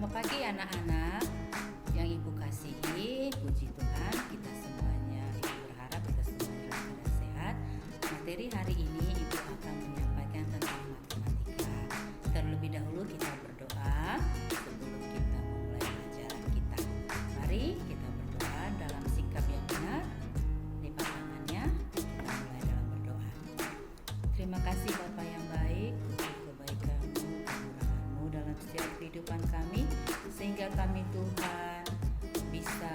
Selamat pagi anak-anak yang Ibu kasihi. Puji Tuhan kita semuanya, Ibu berharap kita semuanya dalam keadaan sehat. Materi hari ini Ibu akan menyampaikan tentang matematika. Terlebih dahulu kita berdoa sebelum kita memulai pelajaran kita. Mari kita berdoa dalam sikap yang benar. Lipat tangannya, kita mulai dalam berdoa. Terima kasih Bapa yang baik untuk kebaikan-Mu, kemurahan-Mu dalam setiap kehidupan kami, sehingga kami Tuhan bisa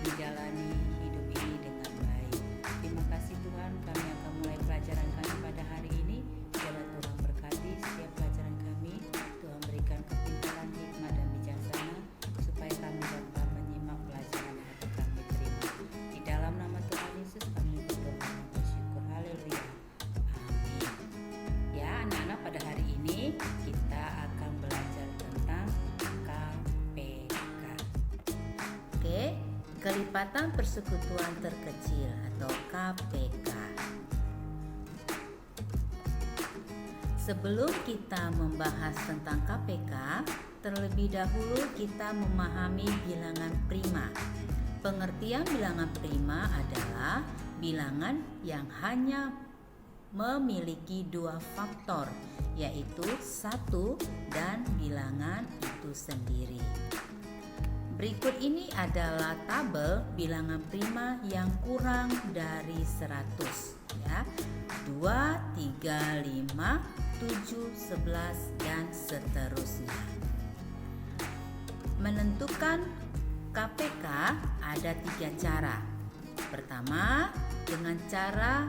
menjalani hidup ini dengan baik. Terima kasih Tuhan, kami akan mulai pelajaran kami pada hari ini. Biarlah Tuhan berkati setiap pelajaran kami. Tuhan berikan kepintaran, hikmat dan bijaksana supaya kami dapat menyimak pelajaran yang akan kami terima. Di dalam nama Tuhan Yesus kami berdoa dan bersyukur. Haleluya. Amin. Ya anak-anak, pada hari ini kita akan belajar tentang KPK. Oke, kelipatan persekutuan terkecil atau KPK. Sebelum kita membahas tentang KPK, terlebih dahulu kita memahami bilangan prima. Pengertian bilangan prima adalah bilangan yang hanya memiliki dua faktor, yaitu 1 dan bilangan itu sendiri. Berikut ini adalah tabel bilangan prima yang kurang dari 100, ya. 2, 3, 5, 7, 11 dan seterusnya. Menentukan KPK ada 3 cara. Pertama, dengan cara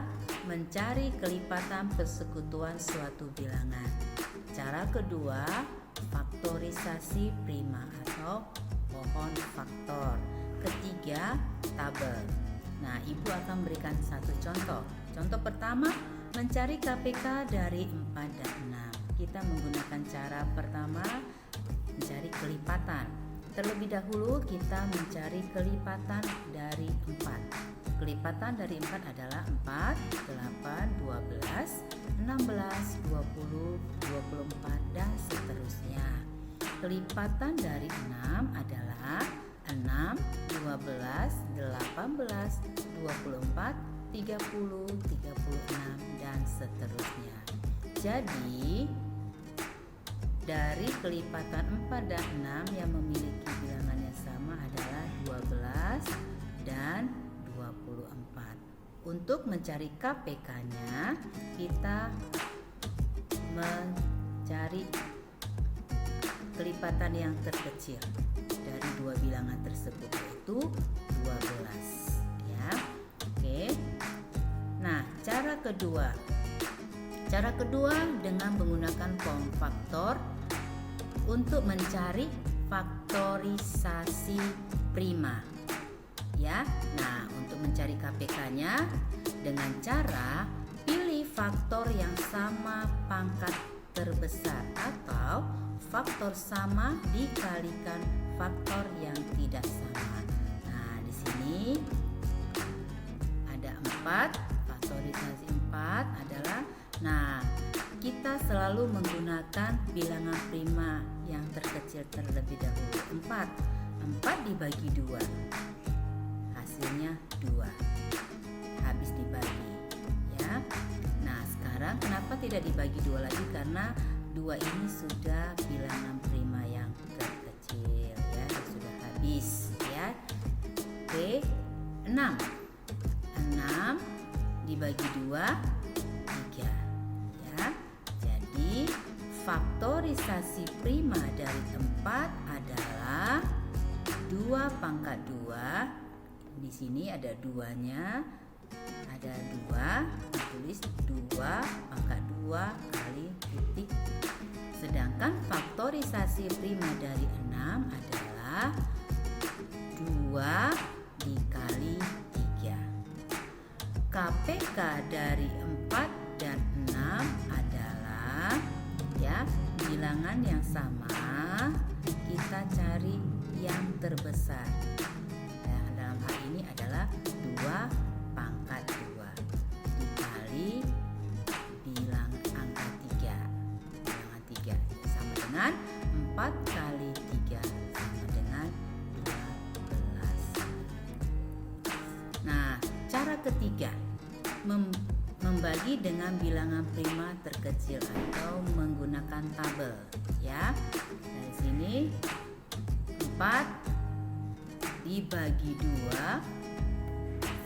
mencari kelipatan persekutuan suatu bilangan. Cara kedua, faktorisasi prima atau pohon faktor. Ketiga, tabel. Nah, Ibu akan berikan satu contoh. Contoh pertama, mencari KPK dari 4 dan 6. Kita menggunakan cara pertama, mencari kelipatan. Terlebih dahulu kita mencari kelipatan dari 4. Kelipatan dari 4 adalah 4, 8, 12, 16, 20, 24 dan seterusnya. Kelipatan dari 6 adalah 6, 12, 18, 24, 30, 36 dan seterusnya. Jadi dari kelipatan 4 dan 6 yang memiliki bilangan yang sama adalah 12 dan 24. Untuk mencari KPK-nya, kita mencari kelipatan yang terkecil dari dua bilangan tersebut, yaitu 12, ya. Oke. Nah, cara kedua dengan menggunakan pohon faktor untuk mencari faktorisasi prima, ya. Nah, untuk mencari KPK-nya dengan cara pilih faktor yang sama pangkat terbesar atau faktor sama dikalikan faktor yang tidak sama. Nah, di sini ada 4, faktorisasi 4 adalah, nah, kita selalu menggunakan bilangan prima yang terkecil terlebih dahulu. 4 dibagi 2, hasilnya 2, habis dibagi, ya. Nah, sekarang kenapa tidak dibagi 2 lagi? Karena 2 ini sudah bilangan prima yang terkecil, ya, sudah habis, ya. Oke, 6 dibagi 2, 3, ya. Jadi faktorisasi prima dari 4 adalah 2 pangkat 2. Di sini ada 2-nya, ada 2, ditulis 2 pangkat 2 kali titik. Sedangkan faktorisasi prima dari 6 adalah 2 dikali 3. KPK dari 4 dan 6 adalah, ya, bilangan yang sama, kita cari yang terbesar. Nah, dalam hal ini adalah 2 pangkat 2 dikali bilangan angka 3. Bilangan 3 sama dengan 4 kali 3 sama dengan 12. Nah, cara ketiga, membagi dengan bilangan prima terkecil atau menggunakan tabel, ya. Dari sini 4 dibagi 2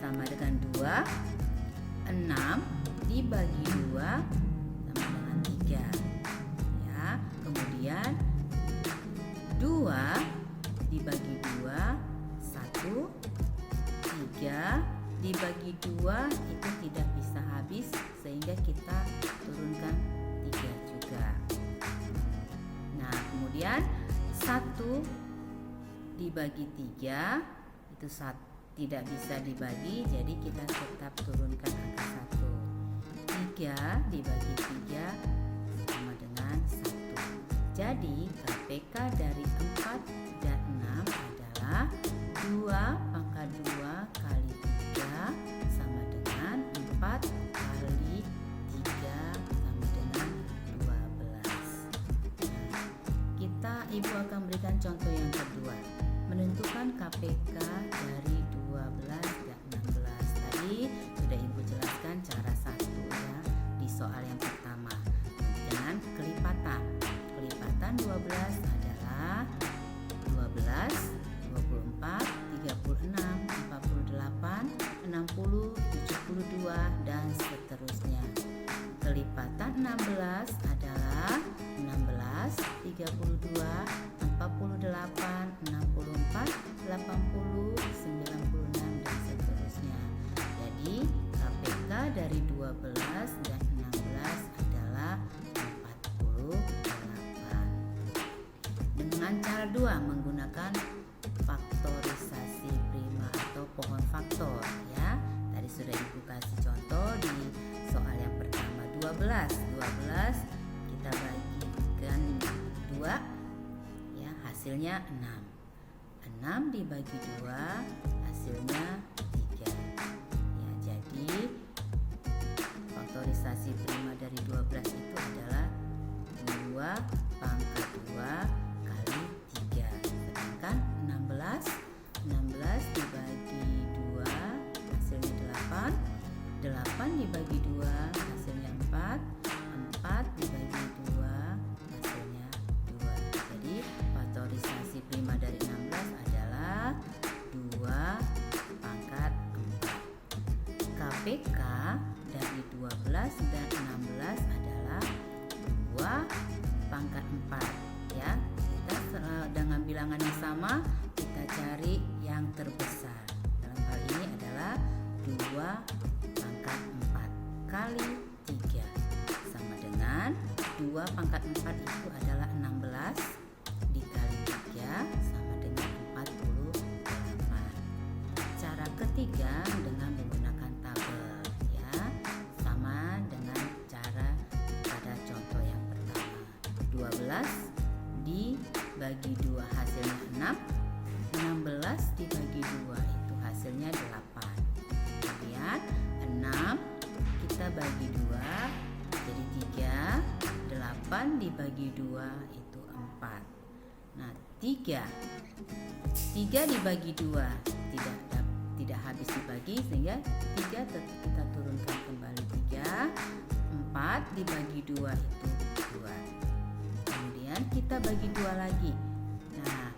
sama dengan 2, 6 dibagi 2 sama dengan 3, ya. Kemudian 2 dibagi 2 1, 3 dibagi 2 itu tidak bisa habis, sehingga kita turunkan 3 juga. Nah, kemudian 1 dibagi 3 itu tidak bisa dibagi, jadi kita tetap turunkan angka 1. 3 dibagi 3 sama dengan 1. Jadi KPK dari 4 dan 6 adalah 2 pangkat 2 kali 3 sama dengan 4 kali 3 sama dengan 12. Nah, Ibu akan berikan contoh yang kedua. Menentukan KPK dari 12 dan 16. Tadi sudah Ibu jelaskan cara 1, ya, di soal yang pertama dengan kelipatan. Kelipatan 12 adalah 12, 24, 36, 48, 60, 72 dan seterusnya. Kelipatan 16 adalah 16, 32, 48, 64, 80, 96 dan seterusnya. Jadi KPK dari 12 dan 16 adalah 48. Dengan cara 2 menggunakan faktorisasi prima atau pohon faktor, ya. Tadi sudah Ibu kasih contoh di soal yang pertama. 12 kita bagikan 2, ya, hasilnya 6. 6 dibagi 2 hasilnya 3. Ya, jadi faktorisasi prima dari 12 itu adalah 2 pangkat 2 kali 3. Sedangkan 16 dibagi 2 hasilnya 8. 8 dibagi 2 hasilnya 4. 4 dibagi 2 hasilnya 2. Jadi faktorisasi prima dari 16 adalah 2 pangkat 4. KPK dari 12 dan 16 adalah 2 pangkat 4, ya. Kita dengan bilangan yang sama kita cari yang terbesar. Dalam hal ini adalah 2 pangkat 4 kali 3 sama dengan 2 pangkat 4 itu adalah 16 dikali 3 sama dengan 48. Cara ketiga dengan menggunakan tabel, ya, sama dengan cara pada contoh yang pertama. 12 dibagi 2 hasilnya 6. 16 dibagi 2 itu hasilnya 8. Kemudian 6 kita bagi 2 jadi 3. 8 dibagi 2 itu 4. Nah, 3 dibagi 2 tidak habis dibagi, sehingga 3 kita turunkan kembali 3. 4 dibagi 2 itu 2. Kemudian kita bagi 2 lagi. Nah,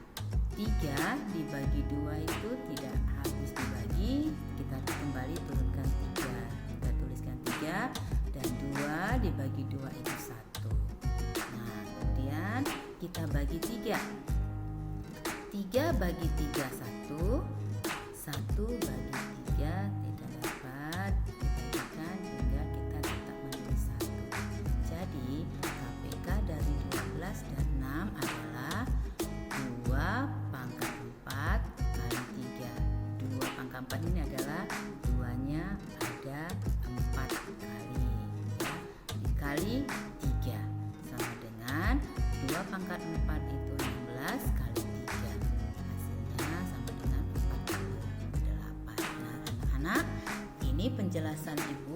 3 dibagi 2 itu tidak habis dibagi, kita kembali turunkan 3. Kita tuliskan 3 dan 2 dibagi 2 itu 1. Nah, kemudian kita bagi 3. 3 bagi 3 1. 1 bagi 3 tidak dapat dibagikan, hingga kita tetap menulis 1. Jadi KPK dari 12 dan 6 adalah 2 pangkat 4 kali 3. 2 pangkat 4 ini adalah 2-nya ada 4 kali, ya. Dikali 3 sama dengan 2 pangkat 4 itu 16 kali 3. Hasilnya sama dengan 48. Nah, anak-anak, ini penjelasan Ibu